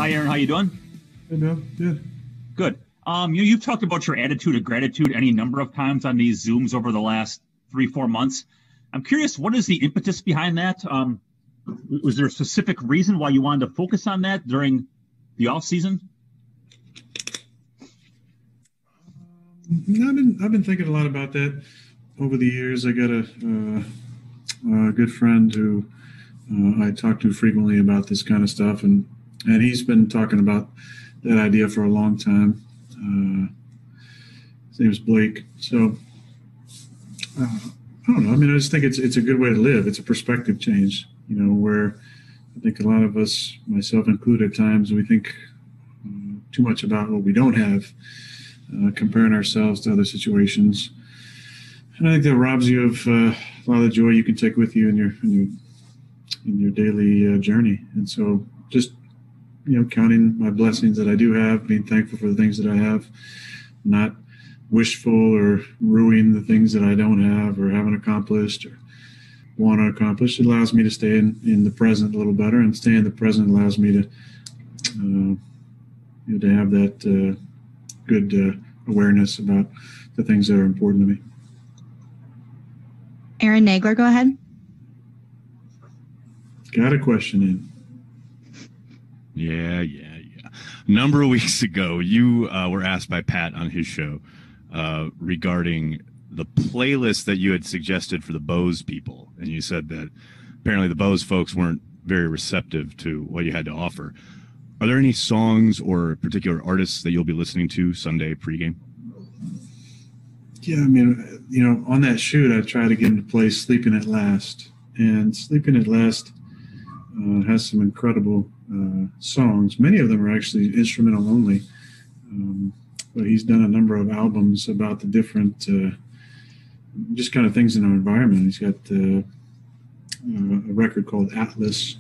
Hi, Aaron. How you doing? Hey, Bill. Good. Good. You've talked about your attitude of gratitude any number of times on these Zooms over the last 3-4 months. I'm curious, what is the impetus behind that? Was there a specific reason why you wanted to focus on that during the off season? I've been thinking a lot about that over the years. I got a good friend who I talk to frequently about this kind of stuff, and he's been talking about that idea for a long time. His name is Blake. So I don't know. I mean, I just think it's a good way to live. It's a perspective change, where I think a lot of us, myself included, at times we think too much about what we don't have, comparing ourselves to other situations. And I think that robs you of a lot of the joy you can take with you in your daily journey. And so just, counting my blessings that I do have, being thankful for the things that I have, not wishful or ruining the things that I don't have or haven't accomplished or want to accomplish. It allows me to stay in the present a little better, and stay in the present allows me to have that good awareness about the things that are important to me. Aaron Nagler, go ahead. Got a question in. Yeah. A number of weeks ago, you were asked by Pat on his show regarding the playlist that you had suggested for the Bose people. And you said that apparently the Bose folks weren't very receptive to what you had to offer. Are there any songs or particular artists that you'll be listening to Sunday pregame? Yeah, I mean, on that shoot, I try to get him to play Sleeping at Last. And Sleeping at Last has some incredible songs. Many of them are actually instrumental only. But he's done a number of albums about the different just kind of things in our environment. He's got a record called Atlas,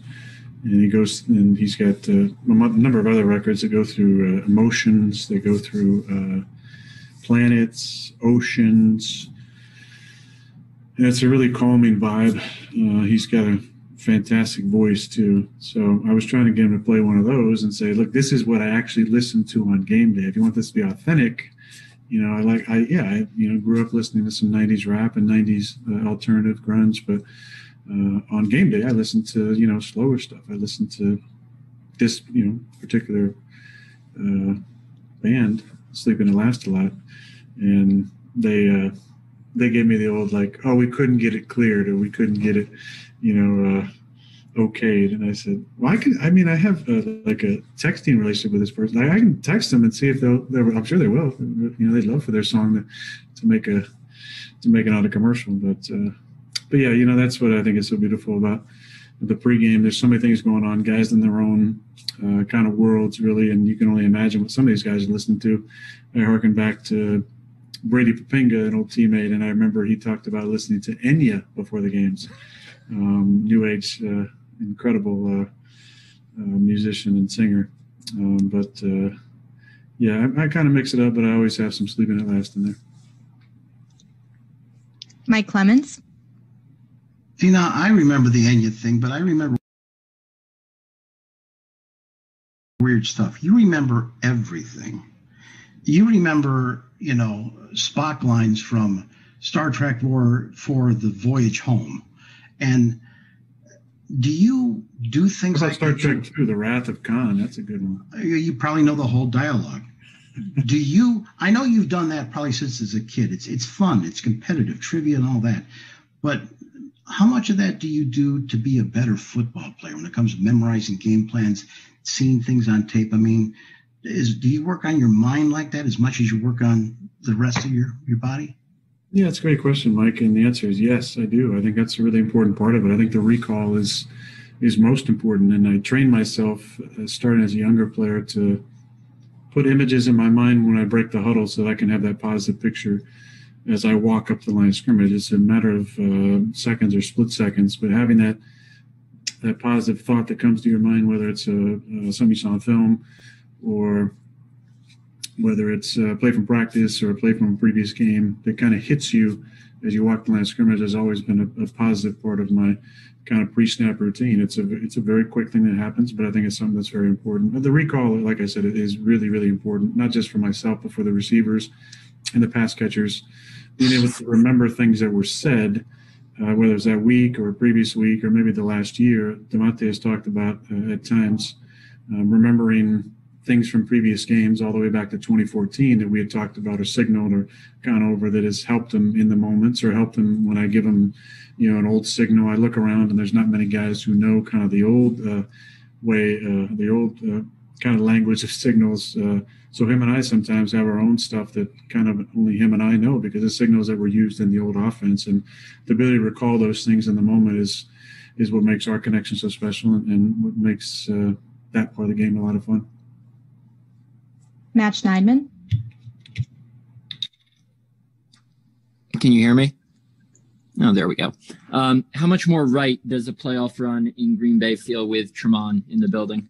and he's got a number of other records that go through emotions, they go through planets, oceans, and it's a really calming vibe. He's got a fantastic voice too. So I was trying to get him to play one of those and say, look, this is what I actually listen to on game day. If you want this to be authentic, I grew up listening to some 90s rap and 90s alternative grunge, but on game day, I listen to, slower stuff. I listen to this, particular band, Sleeping at Last, a lot. And they gave me the old, we couldn't get it cleared, or we couldn't get it, okayed. And I said, well, I have a texting relationship with this person. I can text them and see if I'm sure they will. They'd love for their song to make it on a commercial. But yeah, that's what I think is so beautiful about the pregame. There's so many things going on, guys in their own kind of worlds, really, and you can only imagine what some of these guys are listening to. I harken back to Brady Papinga, an old teammate, and I remember he talked about listening to Enya before the games. New age, incredible musician and singer. I kind of mix it up, but I always have some Sleeping at Last in there. Mike Clemens. See, now I remember the Enya thing, but I remember weird stuff. You remember everything. You remember, Spock lines from Star Trek for the voyage home. And do you do things like Star Trek 2, The Wrath of Khan? That's a good one. You probably know the whole dialogue. I know you've done that probably since as a kid. It's fun. It's competitive, trivia and all that. But how much of that do you do to be a better football player when it comes to memorizing game plans, seeing things on tape? I mean, do you work on your mind like that as much as you work on the rest of your body? Yeah, it's a great question, Mike. And the answer is yes, I do. I think that's a really important part of it. I think the recall is most important. And I train myself, starting as a younger player, to put images in my mind when I break the huddle so that I can have that positive picture as I walk up the line of scrimmage. It's a matter of seconds or split seconds, but having that positive thought that comes to your mind, whether it's something you saw on film or whether it's a play from practice or a play from a previous game that kind of hits you as you walk the line of scrimmage has always been a positive part of my kind of pre-snap routine. It's a very quick thing that happens, but I think it's something that's very important. The recall, like I said, is really, really important, not just for myself, but for the receivers and the pass catchers. Being able to remember things that were said, whether it's that week or a previous week or maybe the last year. Demonte has talked about at times remembering things from previous games all the way back to 2014 that we had talked about or signaled or gone over that has helped him in the moments or helped him when I give him, an old signal. I look around and there's not many guys who know kind of the old kind of language of signals. So him and I sometimes have our own stuff that kind of only him and I know because the signals that were used in the old offense, and the ability to recall those things in the moment is what makes our connection so special and what makes that part of the game a lot of fun. Matt Schneidman. Can you hear me? Oh, there we go. How much more right does a playoff run in Green Bay feel with Tramon in the building?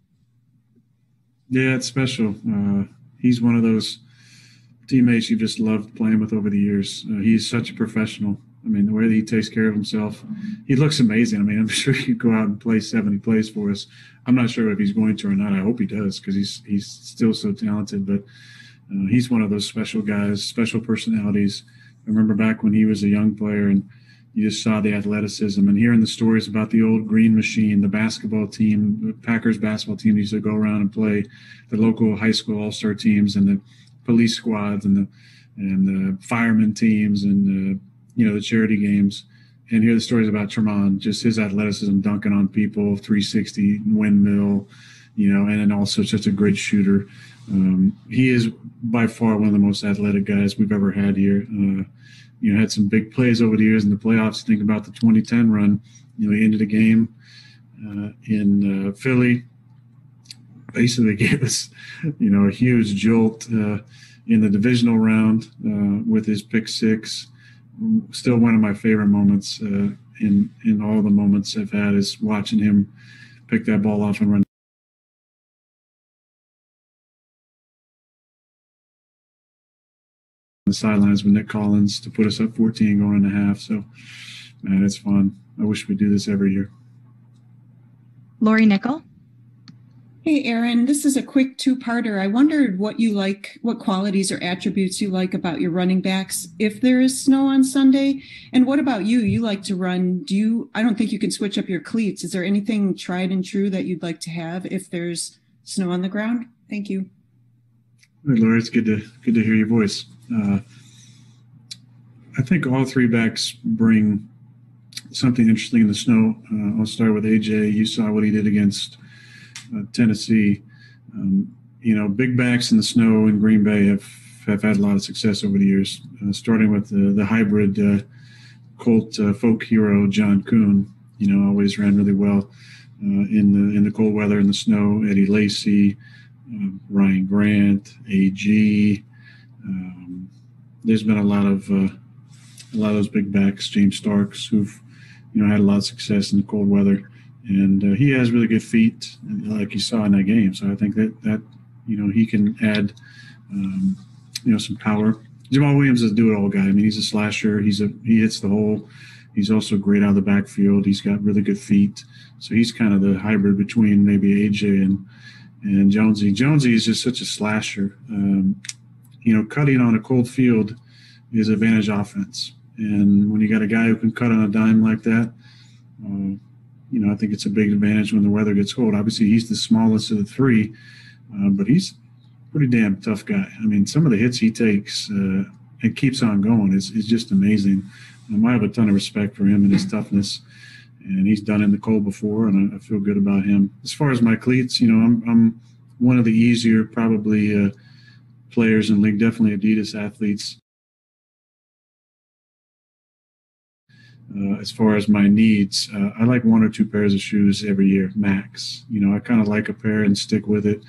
Yeah, it's special. He's one of those teammates you've just loved playing with over the years. He's such a professional. I mean, the way that he takes care of himself, he looks amazing. I mean, I'm sure he'd go out and play 70 plays for us. I'm not sure if he's going to or not. I hope he does because he's still so talented. But he's one of those special guys, special personalities. I remember back when he was a young player and you just saw the athleticism and hearing the stories about the old green machine, the basketball team, the Packers basketball team used to go around and play the local high school all-star teams and the police squads and the fireman teams and the charity games, and hear the stories about Tramon, just his athleticism, dunking on people, 360 windmill, and then also such a great shooter. He is by far one of the most athletic guys we've ever had here. Had some big plays over the years in the playoffs. Think about the 2010 run. He ended the game in Philly. Basically gave us, a huge jolt in the divisional round with his pick six. Still one of my favorite moments in all the moments I've had is watching him pick that ball off and run the sidelines with Nick Collins to put us up 14 going in the half. So, man, it's fun. I wish we'd do this every year. Lori Nickel. Hey, Aaron, this is a quick two-parter. I wondered what qualities or attributes you like about your running backs if there is snow on Sunday. And what about you? You like to run. I don't think you can switch up your cleats. Is there anything tried and true that you'd like to have if there's snow on the ground? Thank you. Hey, Lori, it's good to hear your voice. I think all three backs bring something interesting in the snow. I'll start with AJ. You saw what he did against Tennessee. Big backs in the snow in Green Bay have had a lot of success over the years, starting with the hybrid Colt folk hero John Kuhn. Always ran really well in the cold weather, in the snow. Eddie Lacy, Ryan Grant, AG. There's been a lot of those big backs, James Starks, who've had a lot of success in the cold weather. And he has really good feet, like you saw in that game. So I think that he can add, some power. Jamal Williams is a do-it-all guy. I mean, he's a slasher. He hits the hole. He's also great out of the backfield. He's got really good feet. So he's kind of the hybrid between maybe AJ and Jonesy. Jonesy is just such a slasher. Cutting on a cold field is advantage offense. And when you got a guy who can cut on a dime like that, I think it's a big advantage when the weather gets cold. Obviously, he's the smallest of the three, but he's a pretty damn tough guy. I mean, some of the hits he takes and keeps on going is just amazing. I have a ton of respect for him and his toughness, and he's done it in the cold before, and I feel good about him. As far as my cleats, I'm one of the easier probably players in the league, definitely Adidas athletes. As far as my needs, I like one or two pairs of shoes every year, max. I kind of like a pair and stick with it.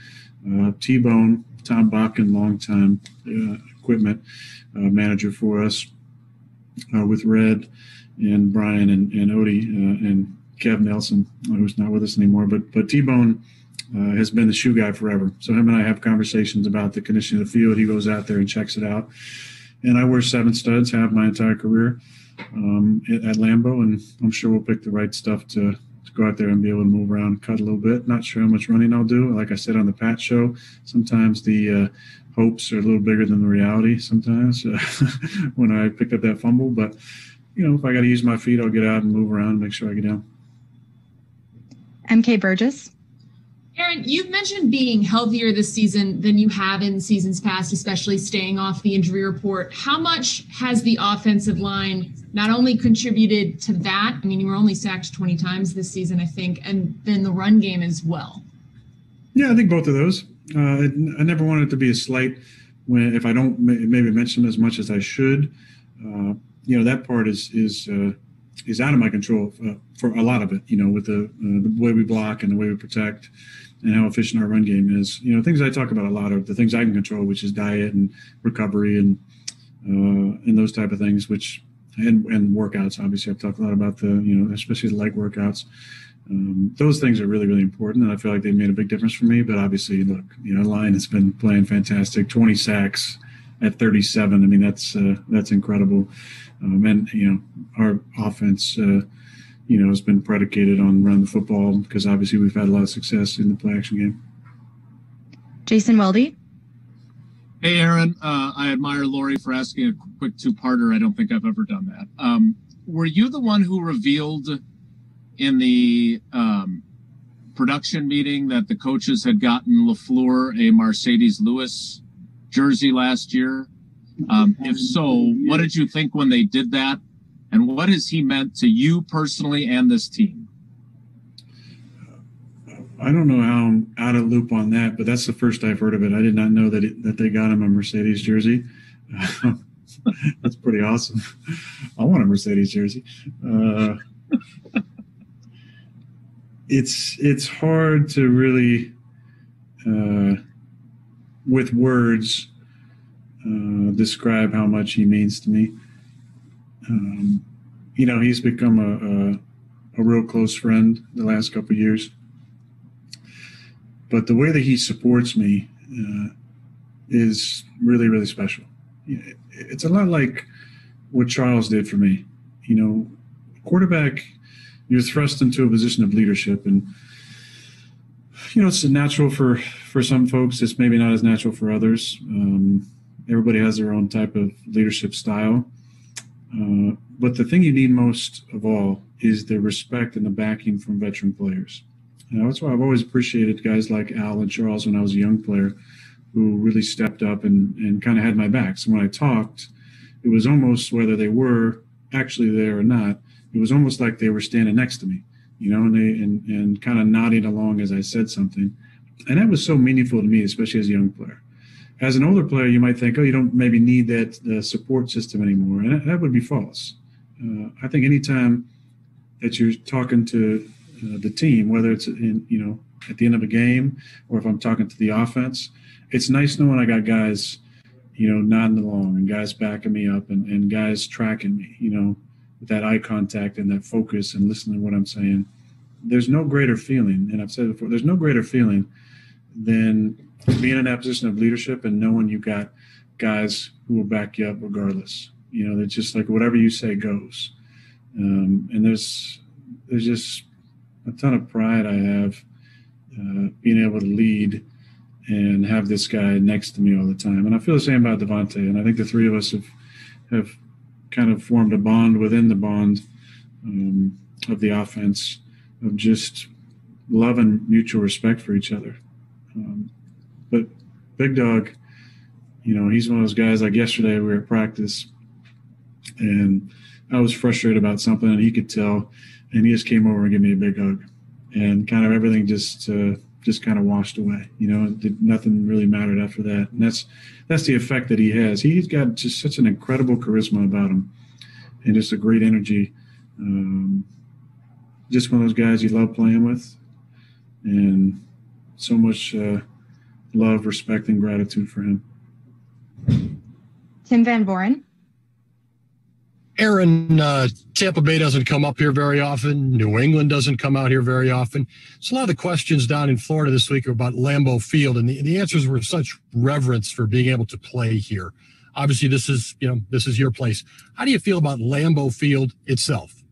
T-Bone, Tom Bakken, longtime equipment manager for us with Red and Brian and Odie and Kev Nelson, who's not with us anymore. But T-Bone has been the shoe guy forever. So him and I have conversations about the condition of the field. He goes out there and checks it out. And I wear 7 studs, have my entire career. at Lambeau, and I'm sure we'll pick the right stuff to go out there and be able to move around and cut a little bit. Not sure how much running I'll do. Like I said on the Pat show, sometimes the hopes are a little bigger than the reality sometimes when I picked up that fumble. But, if I got to use my feet, I'll get out and move around and make sure I get down. MK Burgess. Aaron, you've mentioned being healthier this season than you have in seasons past, especially staying off the injury report. How much has the offensive line not only contributed to that? I mean, you were only sacked 20 times this season, I think, and then the run game as well. Yeah, I think both of those. I never wanted it to be a slight if I don't maybe mention as much as I should. That part is out of my control for a lot of it, with the way we block and the way we protect and how efficient our run game is. Things I talk about a lot are the things I can control, which is diet and recovery and those type of things, and workouts. Obviously, I've talked a lot about especially the leg workouts. Those things are really, really important, and I feel like they made a big difference for me. But obviously, look, Lion has been playing fantastic. 20 sacks at 37. I mean, that's incredible. And our offense, has been predicated on running the football because obviously we've had a lot of success in the play action game. Jason Weldy. Hey, Aaron. I admire Lori for asking a quick two-parter. I don't think I've ever done that. Were you the one who revealed in the production meeting that the coaches had gotten LaFleur a Mercedes Lewis jersey last year? If so, what did you think when they did that? And what has he meant to you personally and this team? I don't know how I'm out of loop on that, but that's the first I've heard of it. I did not know that they got him a Mercedes jersey. That's pretty awesome. I want a Mercedes jersey. It's hard to really, with words, describe how much he means to me. He's become a real close friend the last couple of years. But the way that he supports me is really, really special. It's a lot like what Charles did for me. Quarterback, you're thrust into a position of leadership, and it's natural for some folks. It's maybe not as natural for others. Everybody has their own type of leadership style. But the thing you need most of all is the respect and the backing from veteran players. That's why I've always appreciated guys like Al and Charles when I was a young player, who really stepped up and kind of had my back. So when I talked, it was almost, whether they were actually there or not, it was almost like they were standing next to me, and kind of nodding along as I said something. And that was so meaningful to me, especially as a young player. As an older player, you might think, you don't maybe need that support system anymore. And that would be false. I think anytime that you're talking to the team, whether it's at the end of a game or if I'm talking to the offense, it's nice knowing I got guys, nodding along and guys backing me up and guys tracking me, with that eye contact and that focus and listening to what I'm saying. There's no greater feeling, and I've said it before, there's no greater feeling than being in that position of leadership and knowing you got guys who will back you up regardless. They're just like, whatever you say goes. And there's just a ton of pride I have being able to lead and have this guy next to me all the time. And I feel the same about Devontae. And I think the three of us have kind of formed a bond within the bond of the offense of just love and mutual respect for each other. But Big Dog, he's one of those guys. Like yesterday, we were at practice, and I was frustrated about something, and he could tell, and he just came over and gave me a big hug, and kind of everything just kind of washed away. Nothing really mattered after that, and that's the effect that he has. He's got just such an incredible charisma about him, and just a great energy. Just one of those guys you love playing with, and so much love, respect, and gratitude for him. Tim Van Voren. Aaron, Tampa Bay doesn't come up here very often. New England doesn't come out here very often. So a lot of the questions down in Florida this week are about Lambeau Field, and the answers were such reverence for being able to play here. Obviously, this is your place. How do you feel about Lambeau Field itself?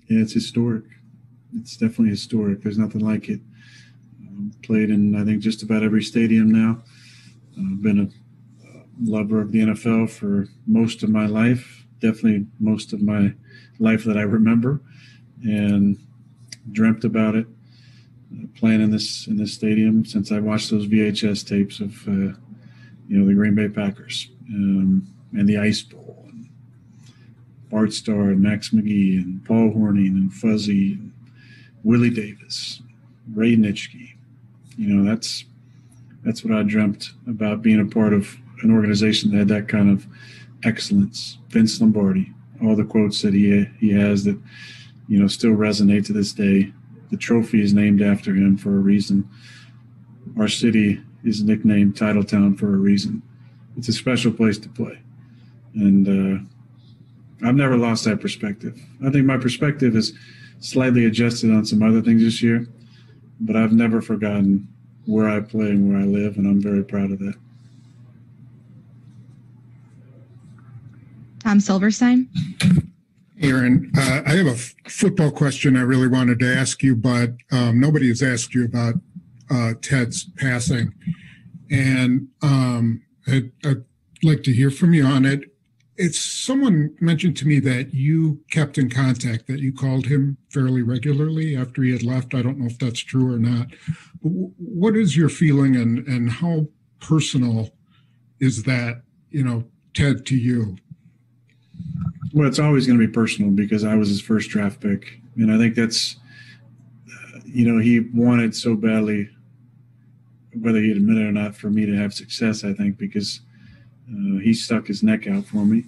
Yeah, it's historic. It's definitely historic. There's nothing like it. Played in, I think, just about every stadium now. I've been a lover of the NFL for most of my life, definitely most of my life that I remember, and dreamt about it, playing in this stadium since I watched those VHS tapes of the Green Bay Packers and the Ice Bowl, and Bart Starr and Max McGee and Paul Hornung and Fuzzy and Willie Davis, Ray Nitschke. That's what I dreamt about, being a part of an organization that had that kind of excellence. Vince Lombardi, all the quotes that he has that still resonate to this day. The trophy is named after him for a reason. Our city is nicknamed Titletown for a reason. It's a special place to play, and I've never lost that perspective. I think my perspective is slightly adjusted on some other things this year, but I've never forgotten where I play and where I live, and I'm very proud of that. Tom Silverstein. Aaron, I have a football question I really wanted to ask you, but nobody has asked you about Ted's passing. And I'd like to hear from you on it. Someone mentioned to me that you kept in contact, that you called him fairly regularly after he had left. I don't know if that's true or not. But what is your feeling, and how personal is that, Ted, to you? Well, it's always going to be personal because I was his first draft pick. And I think that's, he wanted so badly, whether he'd admit it or not, for me to have success, I think, because he stuck his neck out for me.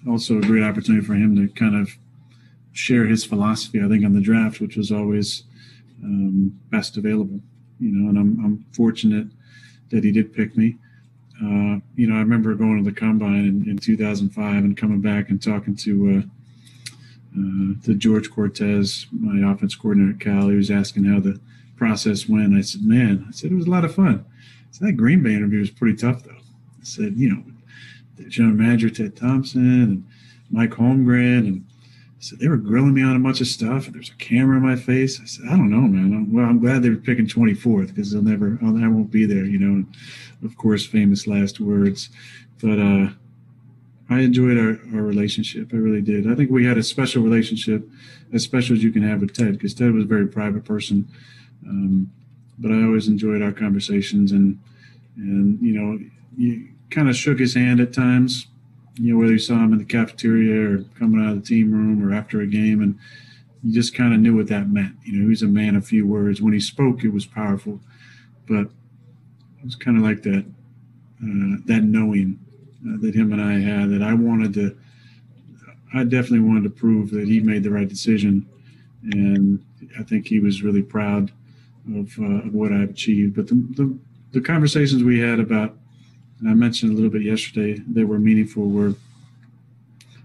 Also a great opportunity for him to kind of share his philosophy, I think, on the draft, which was always best available, and I'm fortunate that he did pick me. I remember going to the Combine in 2005 and coming back and talking to George Cortez, my offense coordinator at Cal. He was asking how the process went. I said, it was a lot of fun. So that Green Bay interview was pretty tough, though. I said, the general manager, Ted Thompson, and Mike Holmgren, and I said, they were grilling me on a bunch of stuff, and there's a camera in my face. I said, I don't know, man. I'm glad they were picking 24th because I won't be there, And of course, famous last words. But I enjoyed our relationship. I really did. I think we had a special relationship, as special as you can have with Ted, because Ted was a very private person. But I always enjoyed our conversations, and you kind of shook his hand at times, whether you saw him in the cafeteria or coming out of the team room or after a game, and you just kind of knew what that meant. He was a man of few words. When he spoke, it was powerful, but it was kind of like that knowing that him and I had, that I definitely wanted to prove that he made the right decision, and I think he was really proud of what I've achieved. But the conversations we had about, and I mentioned a little bit yesterday, they were meaningful, were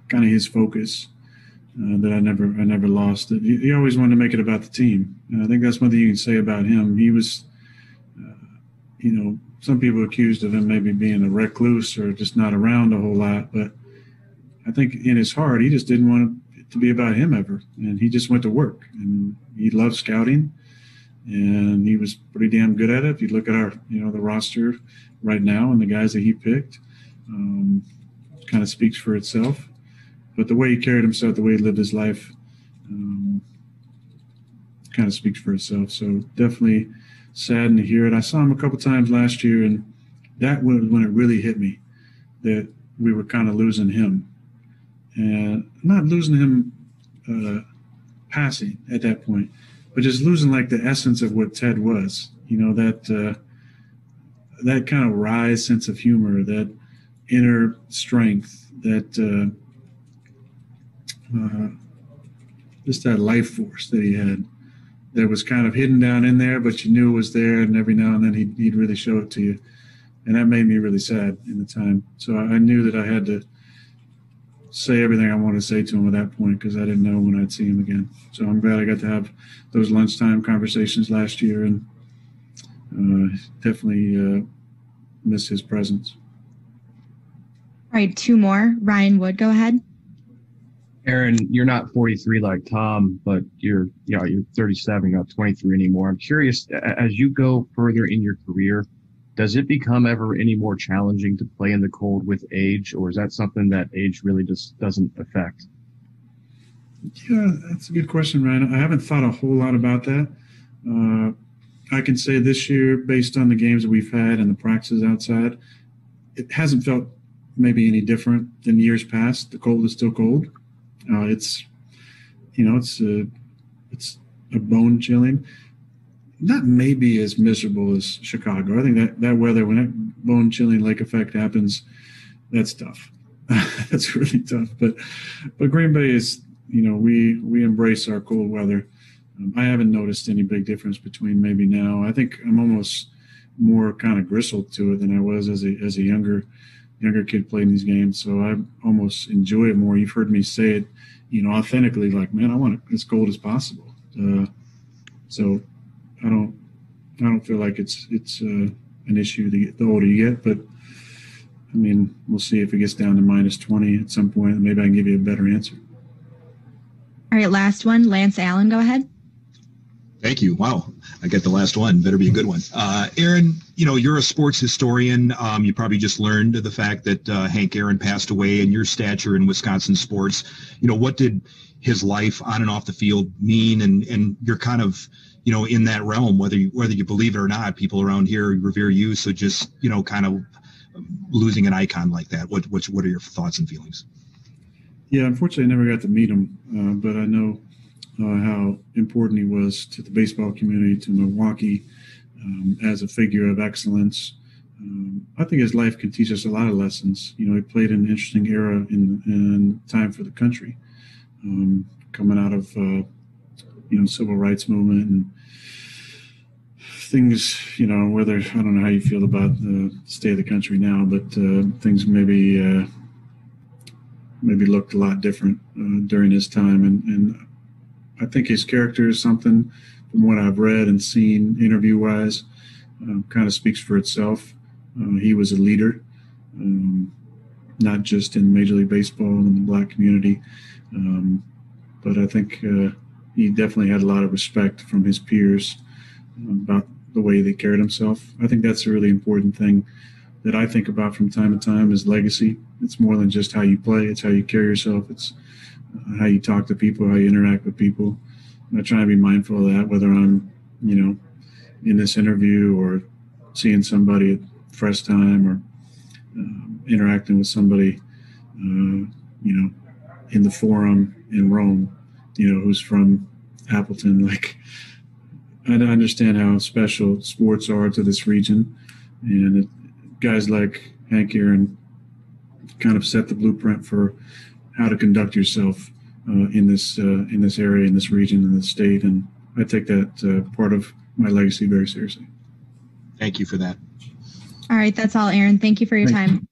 kind of his focus that I never lost. He always wanted to make it about the team. And I think that's one thing you can say about him. He was, some people accused of him maybe being a recluse or just not around a whole lot. But I think in his heart, he just didn't want it to be about him ever. And he just went to work. And he loved scouting. And he was pretty damn good at it. If you look at our, the roster right now and the guys that he picked, kind of speaks for itself. But the way he carried himself, the way he lived his life, kind of speaks for itself. So definitely saddened to hear it. I saw him a couple times last year, and that was when it really hit me that we were kind of losing him. And not losing him passing at that point, but just losing like the essence of what Ted was, that kind of wry sense of humor, that inner strength, that just that life force that he had that was kind of hidden down in there, but you knew it was there, and every now and then he'd really show it to you. And that made me really sad in the time. So I knew that I had to say everything I wanted to say to him at that point, because I didn't know when I'd see him again. So I'm glad I got to have those lunchtime conversations last year, and definitely miss his presence. All right, two more. Ryan Wood, go ahead. Aaron, you're not 43 like Tom, but you're 37, you're not 23 anymore. I'm curious, as you go further in your career, does it become ever any more challenging to play in the cold with age, or is that something that age really just doesn't affect? Yeah, that's a good question, Ryan. I haven't thought a whole lot about that. I can say this year, based on the games that we've had and the practices outside, it hasn't felt maybe any different than years past. The cold is still cold. It's a bone chilling. Not maybe as miserable as Chicago. I think that weather, when that bone chilling lake effect happens, that's tough. That's really tough. But Green Bay is, we embrace our cold weather. I haven't noticed any big difference between maybe now. I think I'm almost more kind of gristled to it than I was as a younger kid playing these games. So I almost enjoy it more. You've heard me say it, authentically, like, man, I want it as cold as possible. So I don't feel like it's an issue the older you get, but I mean, we'll see if it gets down to -20 at some point. Maybe I can give you a better answer. All right, last one. Lance Allen, go ahead. Thank you. Wow. I get the last one. Better be a good one. Aaron, you're a sports historian. You probably just learned the fact that Hank Aaron passed away, and your stature in Wisconsin sports. What did his life on and off the field mean? And you're kind of, in that realm, whether you believe it or not, people around here revere you. So just, kind of losing an icon like that. What are your thoughts and feelings? Yeah, unfortunately, I never got to meet him, but I know how important he was to the baseball community, to Milwaukee, as a figure of excellence. I think his life can teach us a lot of lessons. He played in an interesting era in time for the country, coming out of civil rights movement and things. Whether I don't know how you feel about the state of the country now, but things maybe looked a lot different during his time, and I think his character is something, from what I've read and seen interview-wise, kind of speaks for itself. He was a leader, not just in Major League Baseball and the Black community, but I think he definitely had a lot of respect from his peers about the way they carried himself. I think that's a really important thing that I think about from time to time is legacy. It's more than just how you play. It's how you carry yourself. It's how you talk to people, how you interact with people. I try to be mindful of that, whether I'm, in this interview or seeing somebody at Fresh Time or interacting with somebody, in the Forum in Rome, who's from Appleton. Like, I understand how special sports are to this region, and guys like Hank Aaron kind of set the blueprint for how to conduct yourself in this area, in this region, in this state, and I take that part of my legacy very seriously. Thank you for that. All right, that's all, Aaron. Thank you for your time.